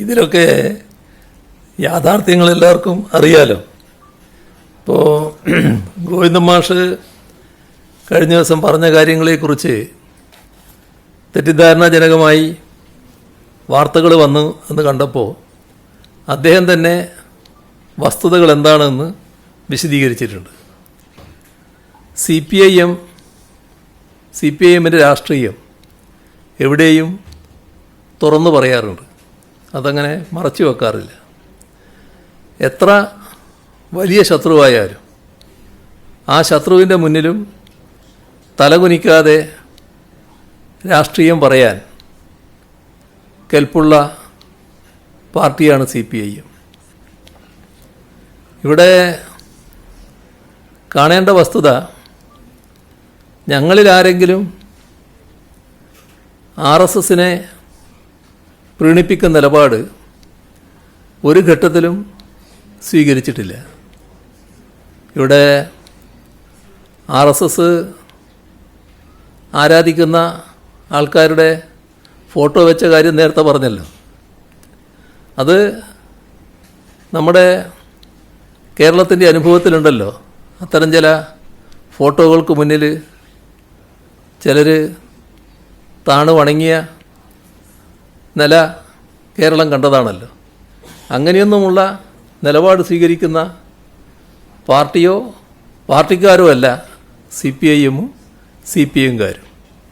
ഇതിലൊക്കെ യാഥാർത്ഥ്യങ്ങൾ എല്ലാവർക്കും അറിയാലോ. ഇപ്പോൾ ഗോവിന്ദൻ മാഷ് കഴിഞ്ഞ ദിവസം പറഞ്ഞ കാര്യങ്ങളെക്കുറിച്ച് തെറ്റിദ്ധാരണാജനകമായി വാർത്തകൾ വന്നു എന്ന് കണ്ടപ്പോൾ അദ്ദേഹം തന്നെ വസ്തുതകൾ എന്താണെന്ന് വിശദീകരിച്ചിട്ടുണ്ട്. സി പി ഐ രാഷ്ട്രീയം എവിടെയും തുറന്നു പറയാറുണ്ട്, അതങ്ങനെ മറച്ചു വെക്കാറില്ല. എത്ര വലിയ ശത്രുവായാലും ആ ശത്രുവിൻ്റെ മുന്നിലും തലകുനിക്കാതെ രാഷ്ട്രീയം പറയാൻ കെൽപ്പുള്ള പാർട്ടിയാണ് സി പി ഐ എം. ഇവിടെ കാണേണ്ട വസ്തുത, ഞങ്ങളിൽ ആരെങ്കിലും RSSനെ പ്രീണിപ്പിക്കുന്ന നിലപാട് ഒരു ഘട്ടത്തിലും സ്വീകരിച്ചിട്ടില്ല. ഇവിടെ RSS ആരാധിക്കുന്ന ആൾക്കാരുടെ ഫോട്ടോ വെച്ച കാര്യം നേരത്തെ പറഞ്ഞല്ലോ. അത് നമ്മുടെ കേരളത്തിൻ്റെ അനുഭവത്തിലുണ്ടല്ലോ. അത്തരം ചില ഫോട്ടോകൾക്ക് മുന്നിൽ ചിലർ താണു വണങ്ങിയ നില കേരളം കണ്ടതാണല്ലോ. അങ്ങനെയൊന്നുമുള്ള നിലപാട് സ്വീകരിക്കുന്ന പാർട്ടിയോ പാർട്ടിക്കാരോ അല്ല CPI ഉം CPM കാരും.